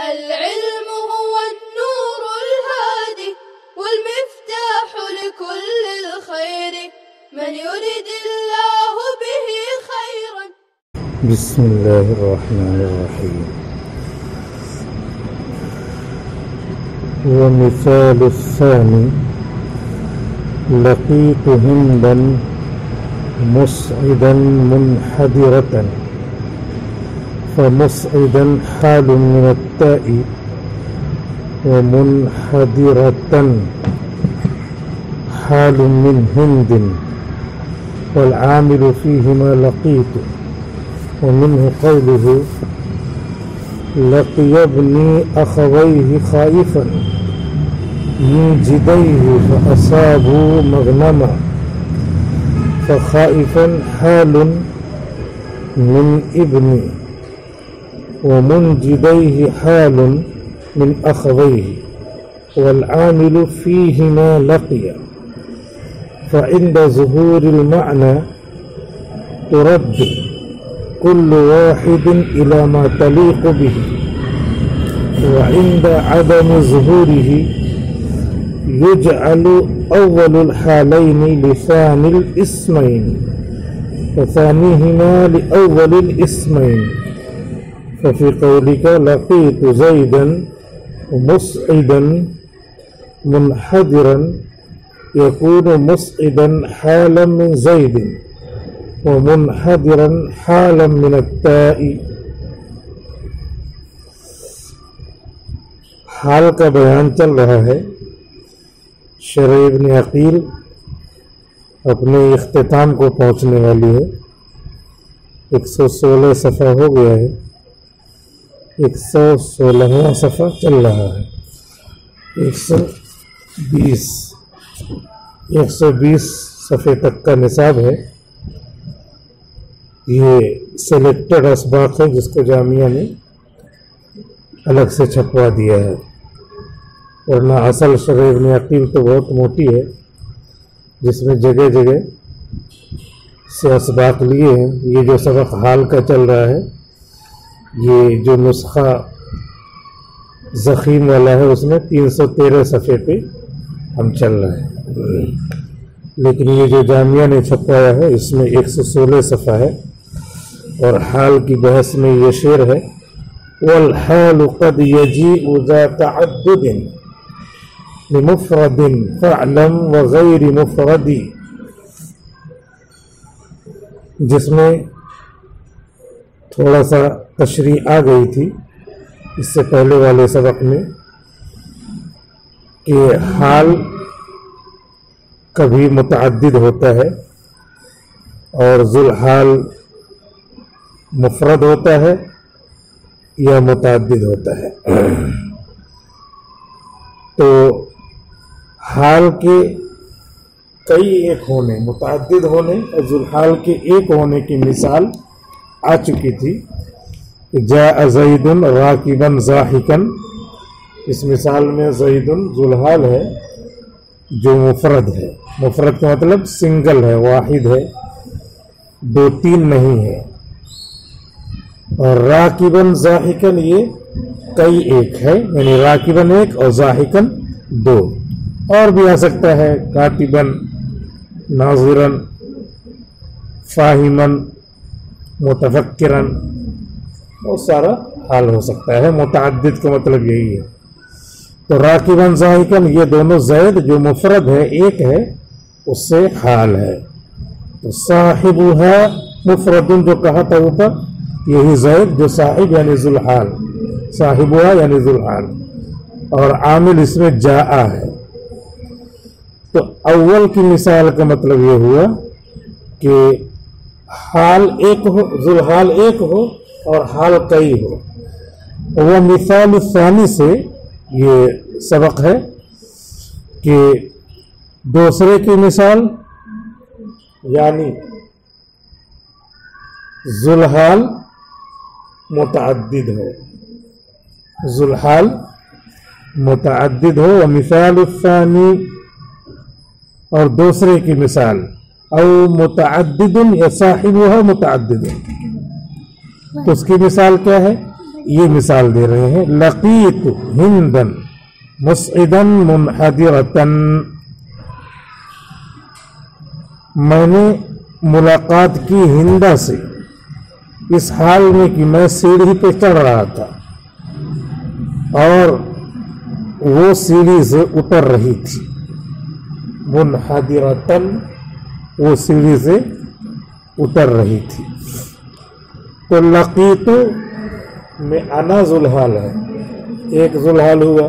العلم هو النور الهادي والمفتاح لكل الخير من يريد الله به خيرا. بسم الله الرحمن الرحيم. ومثال الثاني لقيت هندا مسعدا منحدرة، فمسعدا حال من التاء ومنحدرة حال من هند، والعامل فيهما لقيت. ومنه قوله لقي ابني أخويه خائفا من جديه فأصابوا مغنما، فخائفا حال من ابني ومنجديه حال من أخويه، والعامل فيهما لقي. فعند ظهور المعنى ترد كل واحد إلى ما تليق به، وعند عدم ظهوره يجعل أول الحالين لثاني الاسمين وثانيهما لأول الاسمين. ففي قولك لقيت زيدا مسعدا منحدرا يكون مسعدا حالا من زيد ومنحدرا حالا من التاء. حال کا بیان چل رہا ہے. شرح ابن عقیل اپنے اختتام کو پہنچنے والی ہے. 116 صفحہ ہو گیا ہے، 116واں صفحہ چل رہا ہے. 120 صفحے تک کا نصاب ہے. یہ سلیکٹڈ اسباق ہے جس کو جامعہ نے الگ سے چھپوا دیا ہے، ورنہ اصل شرح ابن عقیل تو بہت موٹی ہے جس میں جگہ جگہ سے اسباق لیے ہیں. یہ جو سبق حال کا چل رہا ہے، یہ جو نسخہ ضخیم والا ہے اس میں 313 صفحے پہ ہم چل رہے ہیں، لیکن یہ جو جامعہ نے چھپوایا ہے اس میں 116 صفحہ ہے. اور حال کی بحث میں یہ شعر ہے والحال قد يجيء ذا تعدد لمفرد فاعلم وغیر مفرد، جس میں تھوڑا سا تشریح آ گئی تھی اس سے پہلے والے سبق میں کہ حال کبھی متعدد ہوتا ہے اور ذوالحال مفرد ہوتا ہے یا متعدد ہوتا ہے. تو حال کے کئی ایک ہونے، متعدد ہونے اور ذوالحال کے ایک ہونے کی مثال آ چکی تھی. جاء زید راکبا ضاحکا، اس مثال میں زید ذوالحال ہے جو مفرد ہے. مفرد کا مطلب سنگل ہے، واحد ہے، 2 3 نہیں ہے. اور راکباً ضاحکاً یہ کئی ایک ہے، یعنی راکباً ایک اور ضاحکاً 2. اور بھی آ سکتا ہے کاتباً، ناظراً، فاہماً، متفکراً، بہت سارا حال ہو سکتا ہے. متعدد کا مطلب یہی ہے. تو راکباً ضاحکاً یہ دونوں زید جو مفرد ہے، ایک ہے، اس سے حال ہے. تو صاحبها مفرد جو کہا تھا اوپر، یہی زید جو صاحب یعنی ذوالحال، صاحبها یعنی ذوالحال، اور عامل اس میں جاء ہے. تو اول کی مثال کا مطلب یہ ہوا کہ حال ایک ہو، ذوالحال ایک ہو اور حال کئی ہو. وہ مثال الثانی سے یہ سبق ہے کہ دوسرے کی مثال یعنی ذوالحال متعدد ہو، ذوالحال متعدد ہو. ومثال الثانی، اور دوسرے کی مثال او متعدد یا صاحبها متعدد، تو اس کی مثال کیا ہے یہ مثال دے رہے ہیں لقیت ہندن مسعدن منحدرتن، میں نے ملاقات کی ہندہ سے اس حال میں کہ میں سیڑھی پہ چڑھ رہا تھا اور وہ سیڑھی سے اتر رہی تھی. منحدرتن، وہ سیڑھی سے اتر رہی تھی. تو لقیتو میں انا ذوالحال ہے، ایک ذوالحال ہوا،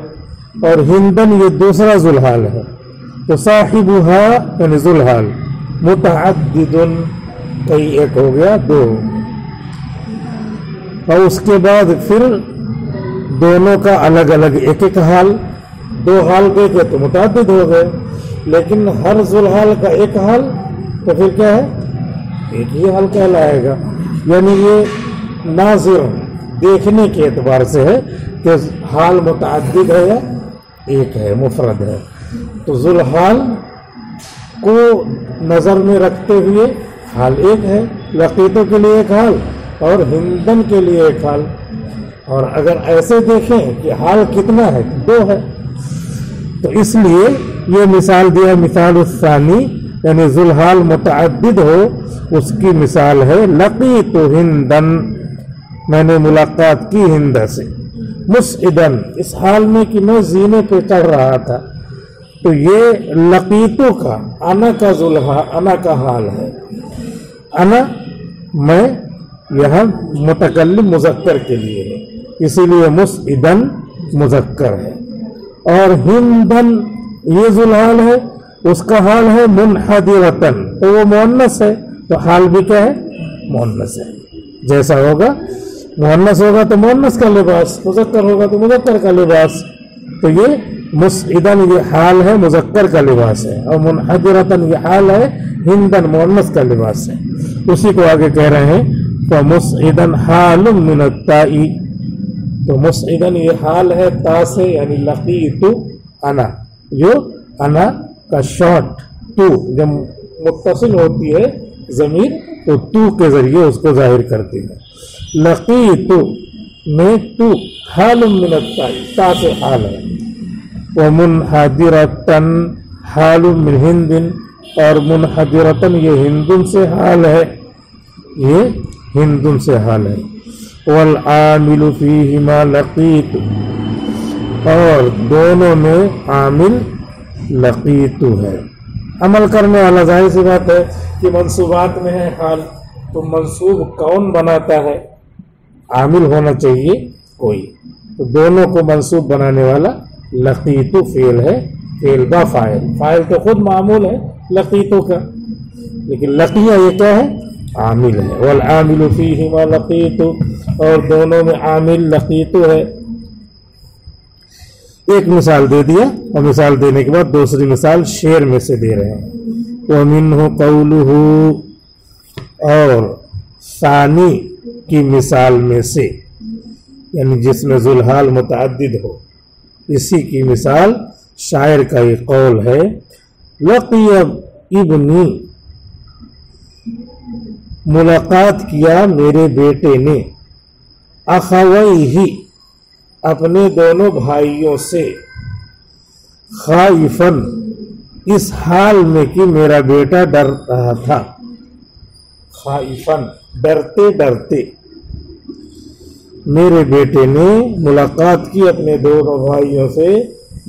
اور ہندن یہ دوسرا ذوالحال ہے. تو صاحبها یعنی ذوالحال متعددن، کئی ایک ہو گیا دو، اور اس کے بعد پھر دونوں کا الگ الگ ایک ایک حال، دو حال کے تو متعدد ہو گئے، لیکن ہر ذوالحال کا ایک حال تو پھر کیا ہے؟ ایک ہی حال کہلائے گا. یعنی یہ ناظر دیکھنے کے اعتبار سے ہے کہ حال متعدد ہے یا ایک ہے، مفرد ہے. تو ذوالحال کو نظر میں رکھتے ہوئے حال ایک ہے، لقیتوں کے لیے ایک حال اور ہندن کے لیے ایک حال. اور اگر ایسے دیکھیں کہ حال کتنا ہے؟ دو ہے. تو اس لیے یہ مثال دیا مثال الثانی، یعنی ذوالحال متعدد ہو اس کی مثال ہے لقیت ہندن، میں نے ملاقات کی ہندہ سے، مسعدن اس حال میں کہ میں زینے پہ چڑھ رہا تھا. تو یہ لقیتو کا انا کا ذوالحال، انا کا حال ہے. انا میں یہاں متکلم مذکر کے لیے ہے، اسی لیے مسعدن مذکر ہے. اور ہندن یہ ذوالحال ہے، اس کا حال ہے منحدرتن، تو وہ مؤنث ہے، تو حال بھی کیا ہے؟ مؤنث ہے. جیسا ہوگا مؤنث ہوگا تو مؤنث کا لباس، مذکر ہوگا تو مذکر کا لباس. تو یہ مسعدن یہ حال ہے، مذکر کا لباس ہے، اور منحدرتن یہ حال ہے، ہندن مؤنث کا لباس ہے. اسی کو آگے کہہ رہے ہیں فمسعدن حال من التاء، تو مسعدن یہ حال ہے تا سے، یعنی لقیت انا، جو انا کا شارٹ تو جب متصل ہوتی ہے ضمیر تو تو کے ذریعے اس کو ظاہر کرتی ہے. لقیت میں تو حال من التاء، تا سے حال ہے. ومنحدرتن حال من ہندن، اور منحدرتن یہ ہندن سے حال ہے، یہ ہندن سے حال ہے. والعامل فیہما لقیت، اور دونوں میں عامل لقیت ہے. عمل کرنے والا ظاہر سی بات ہے کہ منصوبات میں ہے حال، تو منصوب کون بناتا ہے؟ عامل ہونا چاہیے کوئی. تو دونوں کو منصوب بنانے والا لقیت فعل ہے، فعل با فاعل، فاعل تو خود معمول ہے لقیتوں کا، لیکن لقیہ یہ کیا ہے؟ عامل ہے. والعامل فیہما لقیت، اور دونوں میں عامل لقیت ہے. ایک مثال دے دیا، اور مثال دینے کے بعد دوسری مثال شعر میں سے دے رہے ہیں. وَمِنْهُ قَوْلُهُ، اور ثانی کی مثال میں سے، یعنی جس میں ذوالحال متعدد ہو، اسی کی مثال شاعر کا یہ قول ہے لقی ابنی، ملاقات کیا میرے بیٹے نے، اخویہ اپنے دونوں بھائیوں سے، خائفن اس حال میں کہ میرا بیٹا ڈر رہا تھا، خائفن ڈرتے ڈرتے. میرے بیٹے نے ملاقات کی اپنے دونوں بھائیوں سے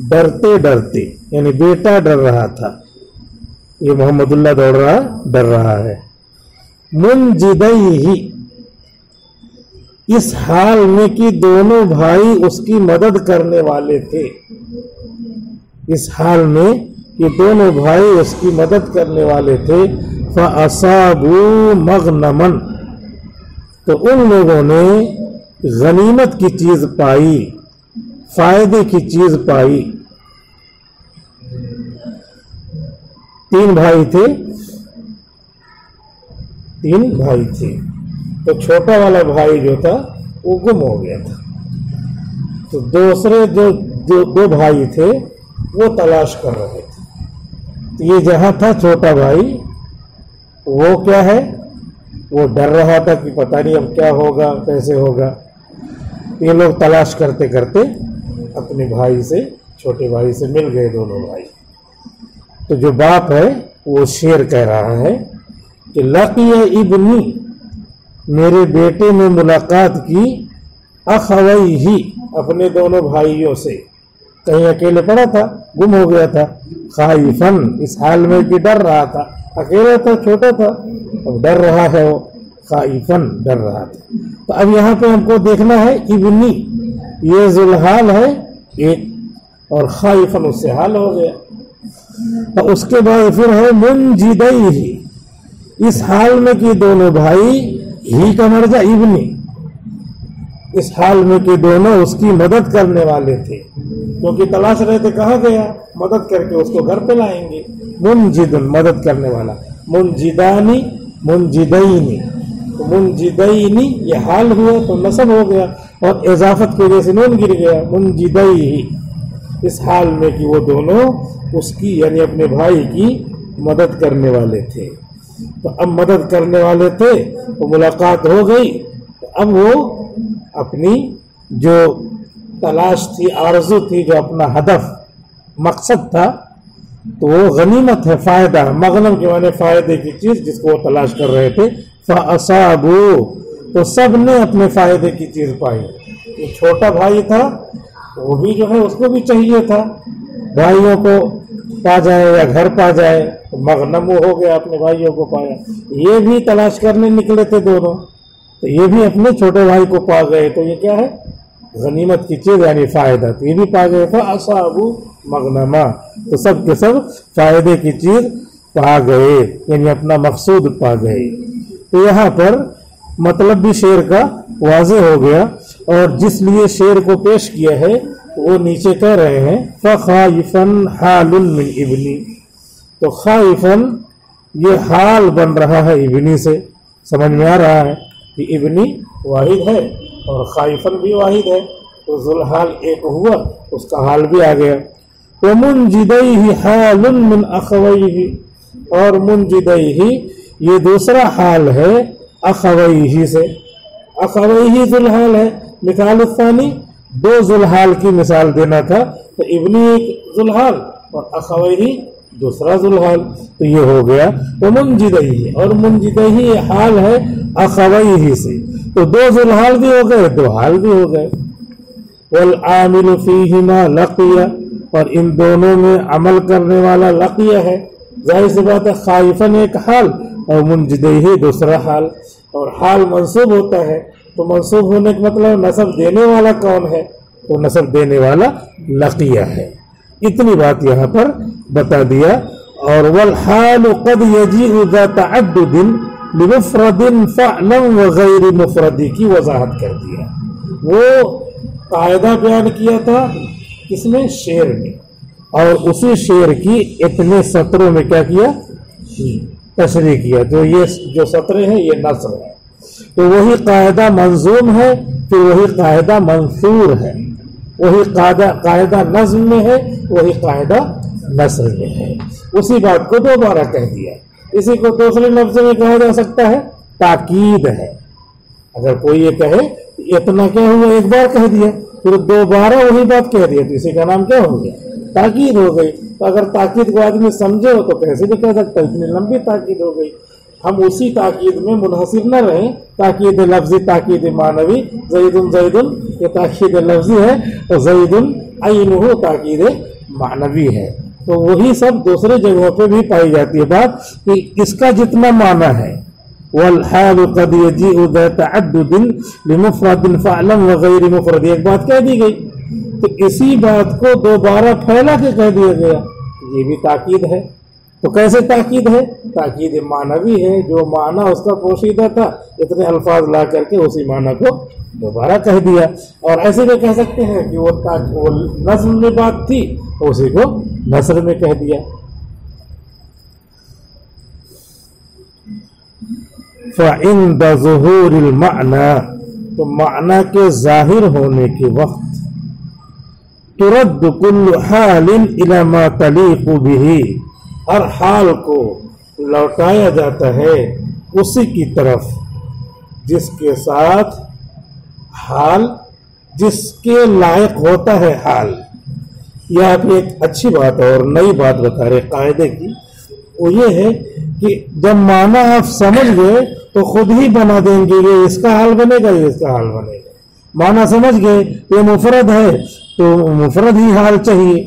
ڈرتے ڈرتے، یعنی بیٹا ڈر رہا تھا، یہ محمد اللہ ڈر رہا ہے. منجدیہ اس حال میں کہ دونوں بھائی اس کی مدد کرنے والے تھے، اس حال میں کہ دونوں بھائی اس کی مدد کرنے والے تھے. فَأَصَابُوا مَغْنَمًا، تو ان لوگوں نے غنیمت کی چیز پائی، فائدے کی چیز پائی. تین بھائی تھے، تو چھوٹا والا بھائی جو تھا وہ گم ہو گیا تھا، تو دوسرے جو دو بھائی تھے وہ تلاش کر رہے تھے. تو یہ جہاں تھا چھوٹا بھائی، وہ کیا ہے؟ وہ ڈر رہا تھا کہ پتہ نہیں اب کیا ہوگا، کیسے ہوگا. یہ لوگ تلاش کرتے کرتے اپنے بھائی سے، چھوٹے بھائی سے مل گئے دونوں بھائی۔ تو جو باپ ہے وہ شعر کہہ رہا ہے کہ لقی ابنی، میرے بیٹے نے ملاقات کی، اخویہ، اپنے دونوں بھائیوں سے، کہیں اکیلے پڑا تھا، گم ہو گیا تھا، خائفن، اس حال میں کہ ڈر رہا تھا، اکیلا تھا، چھوٹا تھا، اب ڈر رہا ہے وہ، خائفن، ڈر رہا تھا۔ تو اب یہاں پہ ہم کو دیکھنا ہے ابنی، یہ ذوالحال ہے ایک، اور خائفن اس سے حال ہو گیا، اور اس کے بعد پھر ہے منجدیہ، اس حال میں کہ دونوں بھائی، ہی کا مرجع ابنی، اس حال میں کہ دونوں اس کی مدد کرنے والے تھے، کیونکہ تلاش رہے تھے کہاں گیا، مدد کر کے اس کو گھر پہ لائیں گے۔ منجدن، مدد کرنے والا، منجدانی، منجدینی، تو منجدینی یہ حال ہوا تو نصب ہو گیا، اور اضافت کی وجہ سے نون گر گیا، منجدیہ، اس حال میں کہ وہ دونوں اس کی یعنی اپنے بھائی کی مدد کرنے والے تھے۔ تو اب مدد کرنے والے تھے تو ملاقات ہو گئی، تو اب وہ اپنی جو تلاش تھی، آرزو تھی، جو اپنا ہدف، مقصد تھا، تو وہ غنیمت ہے، فائدہ، مغنم کے معنی فائدے کی چیز جس کو وہ تلاش کر رہے تھے، فَأَصَابُوا، تو سب نے اپنے فائدے کی چیز پائی۔ یہ چھوٹا بھائی تھا، وہ بھی جو ہے اس کو بھی چاہیے تھا بھائیوں کو پا جائے یا گھر پا جائے، تو مغنم وہ ہو گیا، اپنے بھائیوں کو پایا۔ یہ بھی تلاش کرنے نکلے تھے دونوں، تو یہ بھی اپنے چھوٹے بھائی کو پا گئے، تو یہ کیا ہے، غنیمت کی چیز یعنی فائدہ، تو یہ بھی پا گئے تھا، اصابو مغنما، تو سب کے سب فائدے کی چیز پا گئے، یعنی اپنا مقصود پا گئے۔ تو یہاں پر مطلب بھی شعر کا واضح ہو گیا، اور جس لیے شعر کو پیش کیا ہے وہ نیچے کہہ رہے ہیں فخائفن حال من ابنی، تو خائفن یہ حال بن رہا ہے ابنی سے، سمجھ میں آ رہا ہے کہ ابنی واحد ہے اور خائفن بھی واحد ہے، تو ذوالحال ایک ہوا، اس کا حال بھی آ گیا۔ ومنجدیہ حال من اخویہ، اور منجدیہ یہ دوسرا حال ہے اخویہ سے، اخویہ ذوالحال ہے۔ مثال الثانی، دو ذوالحال کی مثال دینا تھا، تو ابنی ایک ذوالحال اور اخویہ دوسرا ذوالحال، تو یہ ہو گیا۔ ومنجدیہ، اور منجدیہ یہ حال ہے اخویہ سے، تو دو ذوالحال بھی ہو گئے، دو حال بھی ہو گئے۔ والعامل فیہما لقیہ، اور ان دونوں میں عمل کرنے والا لقیہ ہے، ظاہر سی بات ہے، خائفن ایک حال اور منجدیہ دوسرا حال، اور حال منصوب ہوتا ہے، تو منصوب ہونے کا مطلب نصب دینے والا کون ہے، تو نصب دینے والا لقیہ ہے۔ اتنی بات یہاں پر بتا دیا۔ اور والحال قد یجیء ذا تعدد لمفرد فعلم وغیر مفرد کی وضاحت کر دیا۔ وہ قاعدہ بیان کیا تھا کس میں، شعر میں، اور اسی شعر کی اتنے سطروں میں کیا کیا، تشریح کیا۔ تو یہ جو سطریں ہیں یہ نثر ہے، تو وہی قاعدہ منظوم ہے، پھر وہی قاعدہ منثور ہے، وہی قاعدہ نظم میں ہے، وہی قاعدہ نثر میں ہے، اسی بات کو دوبارہ کہہ دیا۔ اسی کو دوسرے لفظ میں کہا جا سکتا ہے تاکید ہے۔ اگر کوئی یہ کہے اتنا کیا ہوا، ایک بار کہہ دیا پھر دوبارہ وہی بات کہہ دیا، تو اسی کا نام کیا ہو گیا، تاکید ہو گئی۔ تو اگر تاکید کو آدمی سمجھے ہو تو کیسے بھی کہہ سکتا ہے، اتنی لمبی تاکید ہو گئی۔ ہم اسی تاکید میں منحصر نہ رہیں، تاکید لفظی، تاکید معنوی، زید زید یہ تاکید لفظی ہے، اور زید عینہ تاکید معنوی ہے، تو وہی سب دوسرے جگہوں پہ بھی پائی جاتی ہے بات، کہ اس کا جتنا معنی ہے، والحال قد یجیء ذا تعدد لمفرد فعلم وغیر مفرد، ایک بات کہہ دی گئی، تو اسی بات کو دوبارہ پھیلا کے کہہ دیا گیا، یہ بھی تاکید ہے۔ تو کیسے تاکید ہے، تاکید معنوی ہے، جو معنی اس کا پوشیدہ تھا اتنے الفاظ لا کر کے اسی معنی کو دوبارہ کہہ دیا۔ اور ایسے بھی کہہ سکتے ہیں کہ وہ نظم میں بات تھی، اسی کو نثر میں کہہ دیا۔ فعند ظہور المعنی، تو معنی کے ظاہر ہونے کے وقت، ترد کل حال الی ما تلیق بہ، ہر حال کو لوٹایا جاتا ہے اسی کی طرف جس کے ساتھ حال جس کے لائق ہوتا ہے حال. یہ آپ ایک اچھی بات اور نئی بات بتا رہے قاعدے کی، وہ یہ ہے کہ جب معنی آپ سمجھ گئے تو خود ہی بنا دیں گے یہ اس کا حال بنے گا، یہ اس کا حال بنے گا. معنی سمجھ گئے یہ مفرد ہے تو مفرد ہی حال چاہیے،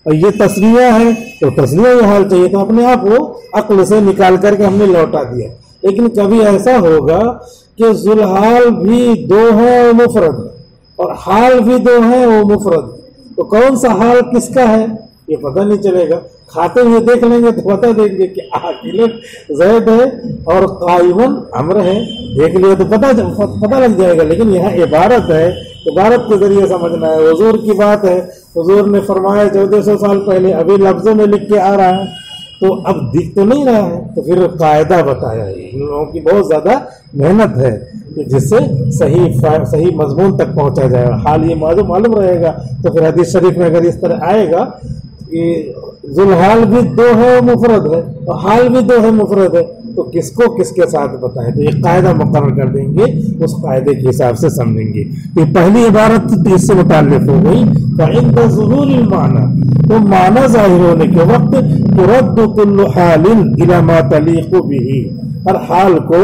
اور یہ تسنیہ ہے تو تسنیہ ہی حال چاہیے. تو اپنے آپ وہ عقل سے نکال کر کے ہم نے لوٹا دیا. لیکن کبھی ایسا ہوگا کہ ذوالحال بھی دو ہے وہ مفرد ہے اور حال بھی دو ہے وہ مفرد ہے، تو کون سا حال کس کا ہے یہ پتہ نہیں چلے گا. کھاتے ہوئے دیکھ لیں گے تو پتہ دیں گے کہ آکلن زید ہے اور قائمن عمر ہے، دیکھ لیا تو پتہ لگ جائے گا. لیکن یہاں عبارت ہے، عبارت کے ذریعے سمجھنا ہے. حضور کی بات ہے، حضور نے فرمایا 1400 سال پہلے، ابھی لفظوں میں لکھ کے آ رہا ہے تو اب دکھ تو نہیں رہا ہے. تو پھر قاعدہ بتایا ہے. ان لوگوں کی بہت زیادہ محنت ہے جس سے صحیح مضمون تک پہنچا جائے گا. حال یہ معلوم رہے گا تو پھر حدیث شریف میں اگر اس طرح آئے گا کہ ذوالحال بھی دو ہے مفرد ہے اور حال بھی دو ہے مفرد ہے، تو کس کو کس کے ساتھ بتائیں. تو یہ قاعدہ مقرر کر دیں گے، اس قاعدے کے حساب سے سمجھیں گے. یہ پہلی عبارت اس سے متعلق ہو گئی. فعند ظہور المعنی، تو معنی ظاہر ہونے کے وقت ترد کل حال الی ما تلیق به، ہر حال کو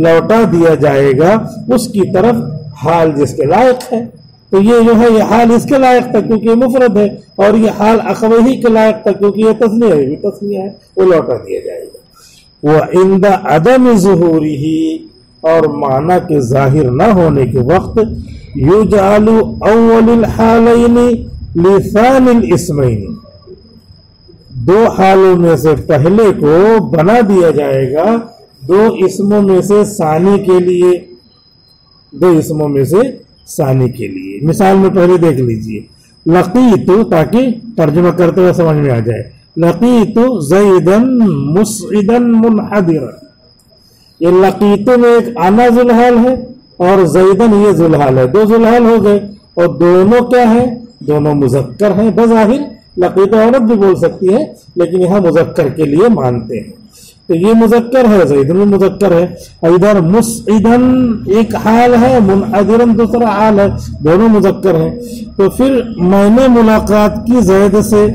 لوٹا دیا جائے گا اس کی طرف حال جس کے لائق ہے. تو یہ جو ہے یہ حال اس کے لائق تھا کیونکہ یہ مفرد ہے، اور یہ حال اخوہی کے لائق تھا کیونکہ یہ تسنیہ ہے، یہ تسنیہ ہے، وہ لوٹا دیا جائے گا. وعند عدم ظہورہ، اور معنی کے ظاہر نہ ہونے کے وقت یجعل اول الحالین لثانی الاسمین، دو حالوں میں سے پہلے کو بنا دیا جائے گا دو اسموں میں سے ثانی کے لیے، دو اسموں میں سے ثانی کے لیے. مثال میں پہلے دیکھ لیجئے لقیت، تاکہ ترجمہ کرتے ہوئے سمجھ میں آ جائے. لقیت زیدن مسعدا منحدرا، یہ لقیت میں ایک انا ذوالحال ہے اور زیدن یہ ذوالحال ہے. دو ذوالحال ہو گئے اور دونوں کیا ہیں؟ دونوں مذکر ہیں. بظاہر لقیت عورت بھی بول سکتی ہے لیکن یہاں مذکر کے لیے مانتے ہیں. تو یہ مذکر ہے، زیدن بھی مذکر ہے. ادھر مسعدن ایک حال ہے، منحدرن دوسرا حال ہے، دونوں مذکر ہیں. تو پھر میں نے ملاقات کی زید سے،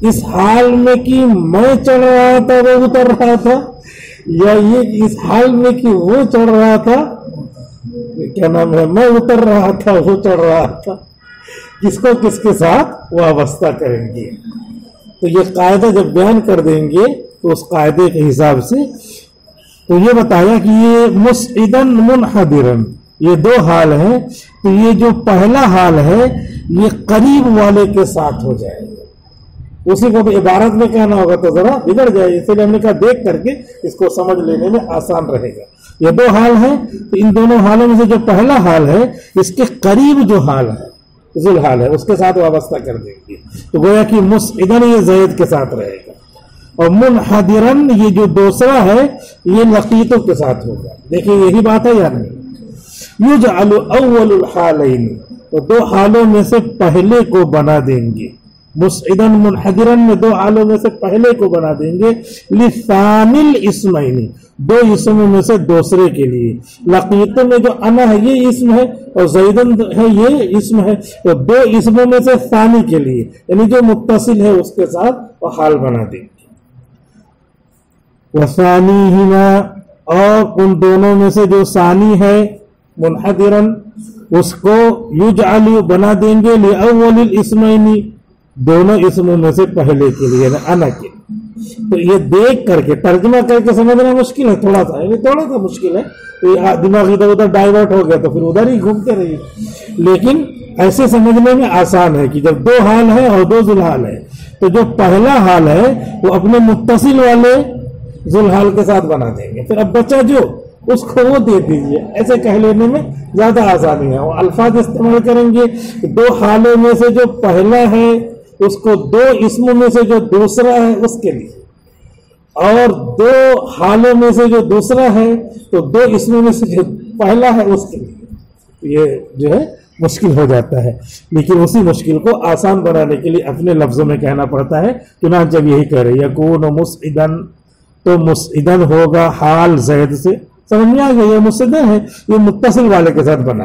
اس حال میں کہ میں چڑھ رہا تھا وہ اتر رہا تھا، یا یہ اس حال میں کہ وہ چڑھ رہا تھا، کیا نام ہے، میں اتر رہا تھا وہ چڑھ رہا تھا، کس کو کس کے ساتھ وابستہ کریں گے. تو یہ قاعدہ جب بیان کر دیں گے تو اس قاعدے کے حساب سے تو یہ بتایا کہ یہ مسعدن منحدرن یہ دو حال ہیں. تو یہ جو پہلا حال ہے یہ قریب والے کے ساتھ ہو جائے گا، اسی کو بھی عبارت میں کہنا ہوگا تو ذرا بگڑ جائے. اس لیے ہم نے کہا دیکھ کر کے اس کو سمجھ لینے میں آسان رہے گا. یہ دو حال ہیں، تو ان دونوں حالوں میں سے جو پہلا حال ہے اس کے قریب جو حال ہے ذوالحال ہے اس کے ساتھ وابستہ کر دیں گے. تو گویا کہ مسعدن یہ زید کے ساتھ رہے گا، اور منحدرن یہ جو دوسرا ہے یہ لقیتوں کے ساتھ ہوگا. دیکھیں یہی بات ہے یا نہیں. یجعل اول الحالین، تو دو حالوں میں سے پہلے کو بنا دیں گے. مسعدن منحدرن میں دو حالوں میں سے پہلے کو بنا دیں گے. لثانی الاسمین، دو اسموں میں سے دوسرے کے لیے. لقیت میں جو انا ہے یہ اسم ہے اور زیدن ہے یہ اسم ہے، تو دو اسموں میں سے ثانی کے لیے یعنی جو متصل ہے اس کے ساتھ وہ حال بنا دیں گے. وثانیہما، اور ان دونوں میں سے جو ثانی ہے منحدرن اس کو یجعل بنا دیں گے لأول الاسمین، دونوں اسموں میں سے پہلے کے لیے یعنی انا کے. تو یہ دیکھ کر کے ترجمہ کر کے سمجھنا مشکل ہے، تھوڑا سا مشکل ہے. دماغ ادھر ادھر ڈائیورٹ ہو گیا تو پھر ادھر ہی گھومتے رہیے. لیکن ایسے سمجھنے میں آسان ہے کہ جب دو حال ہے اور دو ذوالحال ہے تو جو پہلا حال ہے وہ اپنے متصل والے ذوالحال کے ساتھ بنا دیں گے. پھر اب بچہ جو اس کو وہ دے دیجیے، ایسے کہہ لینے میں زیادہ آسانی ہے. وہ الفاظ استعمال کریں گے، دو حالوں میں سے جو پہلا ہے اس کو دو اسموں میں سے جو دوسرا ہے اس کے لیے، اور دو حالوں میں سے جو دوسرا ہے تو دو اسموں میں سے جو پہلا ہے اس کے لیے. یہ جو ہے مشکل ہو جاتا ہے، لیکن اسی مشکل کو آسان بنانے کے لیے اپنے لفظوں میں کہنا پڑتا ہے. چنانچہ جب یہی کہہ رہے یکون مسعدن، تو مسعدن ہوگا حال زید سے. سمجھ میں آ گیا، یہ مسعدن ہے، یہ متصل والے کے ساتھ بنا.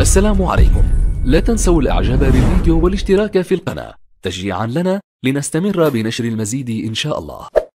السلام عليكم. لا تنسوا الاعجاب بالفيديو والاشتراك في القناة تشجيعا لنا لنستمر بنشر المزيد إن شاء الله.